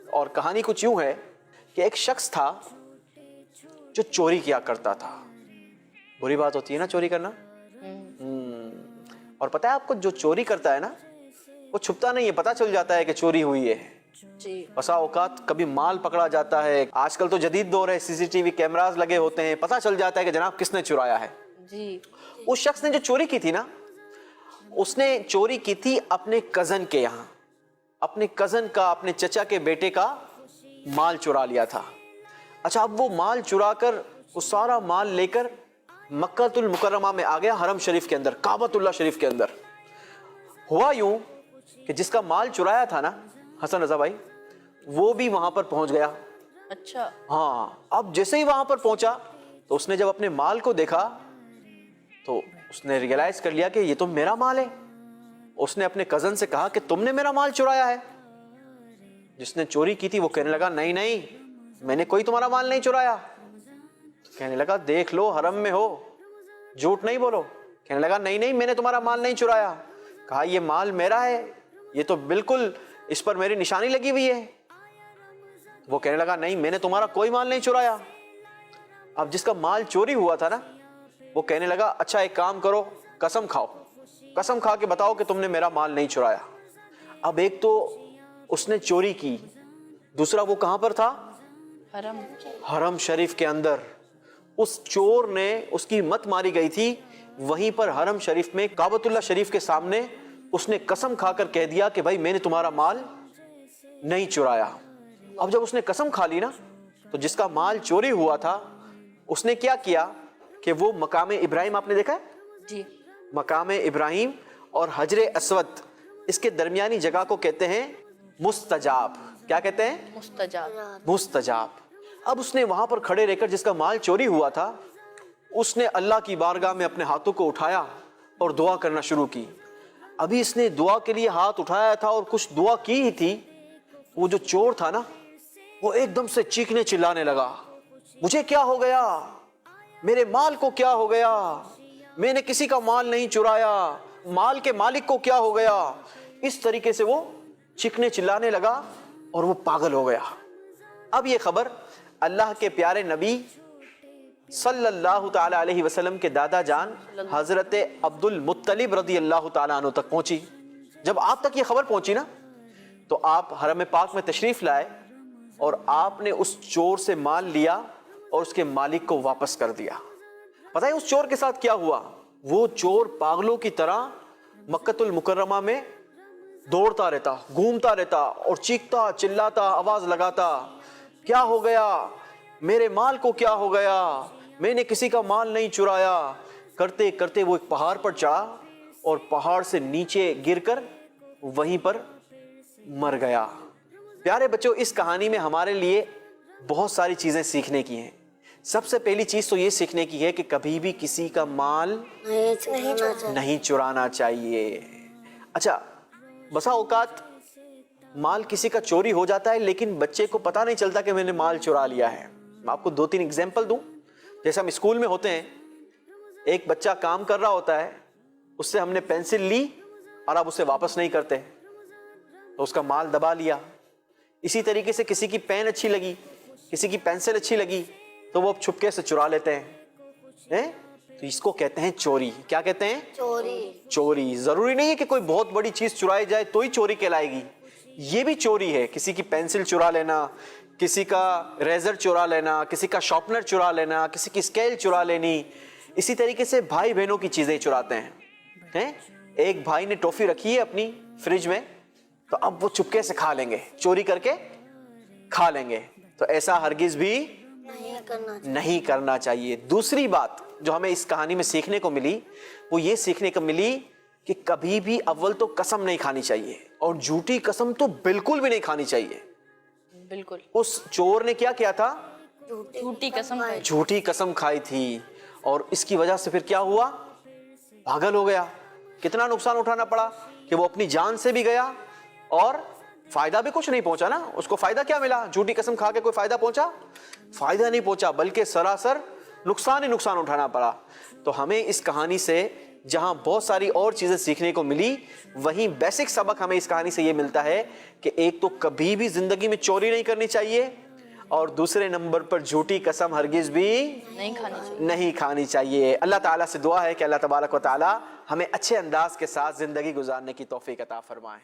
اور کہانی کچھ یوں ہے کہ ایک شخص تھا جو چوری کیا کرتا تھا. بری بات ہوتی ہے نا چوری کرنا. اور پتہ ہے آپ کو جو چوری کرتا ہے نا وہ چھپتا نہیں ہے, پتہ چل جاتا ہے کہ چوری ہوئی ہے. بسا اوقات کبھی مال پکڑا جاتا ہے. آج کل تو جدید دور ہے, سی سی ٹی وی کیمراز لگے ہوتے ہیں, پتہ چل جاتا ہے کہ جناب کس نے چرایا ہے. اس شخص نے جو چوری کی تھی نا, اس نے چوری کی تھی اپنے کزن کے یہاں. اپنے کزن کا, اپنے چچا کے بیٹے کا مال چرا لیا تھا. اچھا, اب وہ مال چرا کر, وہ سارا مال لے کر مکہ المکرمہ میں آ گیا, حرم شریف کے اندر, کعبۃ اللہ شریف کے اندر. ہوا یوں کہ جس کا مال چرایا تھا نا حسن رضا بھائی, وہ بھی وہاں پر پہنچ گیا. اچھا. ہاں, اب جیسے ہی وہاں پر پہنچا تو اس نے جب اپنے مال کو دیکھا تو اس نے ریئلائز کر لیا کہ یہ تو میرا مال ہے. اس نے اپنے کزن سے کہا کہ تم نے میرا مال چرایا ہے. جس نے چوری کی تھی وہ کہنے لگا نہیں نہیں, میں نے کوئی تمہارا مال نہیں چرایا. کہنے لگا دیکھ لو حرم میں ہو, جھوٹ نہیں بولو. کہنے لگا نہیں نہیں, میں نے تمہارا مال نہیں چرایا. کہا یہ مال میرا ہے, یہ تو بالکل اس پر میری نشانی لگی ہوئی ہے. وہ کہنے لگا نہیں, میں نے تمہارا کوئی مال نہیں چرایا. اب جس کا مال چوری ہوا تھا نا وہ کہنے لگا اچھا ایک کام کرو, قسم کھاؤ, قسم کھا کے بتاؤ کہ تم نے میرا مال نہیں چرایا. اب ایک تو اس نے چوری کی, دوسرا وہ کہاں پر تھا؟ حرم شریف کے اندر. اس چور نے, اس کی مت ماری گئی تھی وہیں پر حرم شریف میں, کعبۃ اللہ شریف کے سامنے. اس نے قسم کھا کر کہہ دیا کہ بھائی میں نے تمہارا مال نہیں چرایا. اب جب اس نے قسم کھا لی نا تو جس کا مال چوری ہوا تھا اس نے کیا کیا کہ وہ مقام ابراہیم, آپ نے دیکھا ہے جی, مقام ابراہیم اور حجر اسود, اس کے درمیانی جگہ کو کہتے ہیں مستجاب. کیا کہتے ہیں؟ مستجاب. اب اس نے وہاں پر کھڑے رہ کر جس کا مال چوری ہوا تھا اس نے اللہ کی بارگاہ میں اپنے ہاتھوں کو اٹھایا اور دعا کرنا شروع کی. ابھی اس نے دعا کے لیے ہاتھ اٹھایا تھا اور کچھ دعا کی ہی تھی, وہ جو چور تھا نا وہ ایک دم سے چیخنے چلانے لگا, مجھے کیا ہو گیا, میرے مال کو کیا ہو گیا, میں نے کسی کا مال نہیں چرایا, مال کے مالک کو کیا ہو گیا. اس طریقے سے وہ چیخنے چلانے لگا اور وہ پاگل ہو گیا. اب یہ خبر اللہ کے پیارے نبی صلی اللہ تعالی علیہ وسلم کے دادا جان حضرت عبد المطلب رضی اللہ تعالیٰ عنہ تک پہنچی. جب آپ تک یہ خبر پہنچی نا تو آپ حرم پاک میں تشریف لائے اور آپ نے اس چور سے مال لیا اور اس کے مالک کو واپس کر دیا. پتہ ہے اس چور کے ساتھ کیا ہوا؟ وہ چور پاگلوں کی طرح مکہ المکرمہ میں دوڑتا رہتا, گھومتا رہتا اور چیختا چلاتا, آواز لگاتا, کیا ہو گیا, میرے مال کو کیا ہو گیا, میں نے کسی کا مال نہیں چرایا. کرتے کرتے وہ ایک پہاڑ پر چڑھا اور پہاڑ سے نیچے گر کر وہیں پر مر گیا. پیارے بچوں, اس کہانی میں ہمارے لیے بہت ساری چیزیں سیکھنے کی ہیں. سب سے پہلی چیز تو یہ سیکھنے کی ہے کہ کبھی بھی کسی کا مال نہیں چرانا چاہیے. اچھا, بسا اوقات مال کسی کا چوری ہو جاتا ہے لیکن بچے کو پتا نہیں چلتا کہ میں نے مال چرا لیا ہے. میں آپ کو 2-3 ایگزامپل دوں. جیسے ہم اسکول میں ہوتے ہیں, ایک بچہ کام کر رہا ہوتا ہے, اس سے ہم نے پینسل لی اور اب اسے واپس نہیں کرتے تو اس کا مال دبا لیا. اسی طریقے سے کسی کی پین اچھی لگی, کسی کی پینسل اچھی لگی تو وہ چھپکے سے چرا لیتے ہیں. تو اس کو کہتے ہیں چوری. کیا کہتے ہیں؟ چوری. ضروری نہیں ہے کہ کوئی بہت بڑی چیز چرائی جائے تو ہی چوری کہلائے گی. یہ بھی چوری ہے. کسی کی پینسل چرا لینا, کسی کا ریزر چرا لینا, کسی کا شارپنر چرا لینا, کسی کی اسکیل چرا لینی. اسی طریقے سے بھائی بہنوں کی چیزیں چراتے ہیں. ایک بھائی نے ٹافی رکھی ہے اپنی فریج میں تو اب وہ چپکے سے کھا لیں گے, چوری کر کے کھا لیں گے. تو ایسا ہرگز بھی نہیں کرنا چاہیے. دوسری بات جو ہمیں اس کہانی میں سیکھنے کو ملی وہ یہ سیکھنے کو ملی کہ کبھی بھی اول تو قسم نہیں کھانی چاہیے اور جھوٹی قسم تو بالکل بھی نہیں کھانی چاہیے. بالکل. اس چور نے کیا کیا تھا؟ جھوٹی قسم کھائی تھی اور اس کی وجہ سے پھر کیا ہوا؟ پاگل ہو گیا. کتنا نقصان اٹھانا پڑا کہ وہ اپنی جان سے بھی گیا اور فائدہ بھی کچھ نہیں پہنچا نا. اس کو فائدہ کیا ملا؟ جھوٹی قسم کھا کے کوئی فائدہ پہنچا؟ فائدہ نہیں پہنچا, بلکہ سراسر نقصان ہی نقصان اٹھانا پڑا. تو ہمیں اس کہانی سے جہاں بہت ساری اور چیزیں سیکھنے کو ملی، وہیں بیسک سبق ہمیں اس کہانی سے یہ ملتا ہے کہ ایک تو کبھی بھی زندگی میں چوری نہیں کرنی چاہیے، اور دوسرے نمبر پر جھوٹی قسم ہرگز بھی نہیں کھانی چاہیے۔ اللہ تعالیٰ سے دعا ہے کہ اللہ تبارک و تعالیٰ ہمیں اچھے انداز کے ساتھ زندگی گزارنے کی توفیق عطا فرمائے۔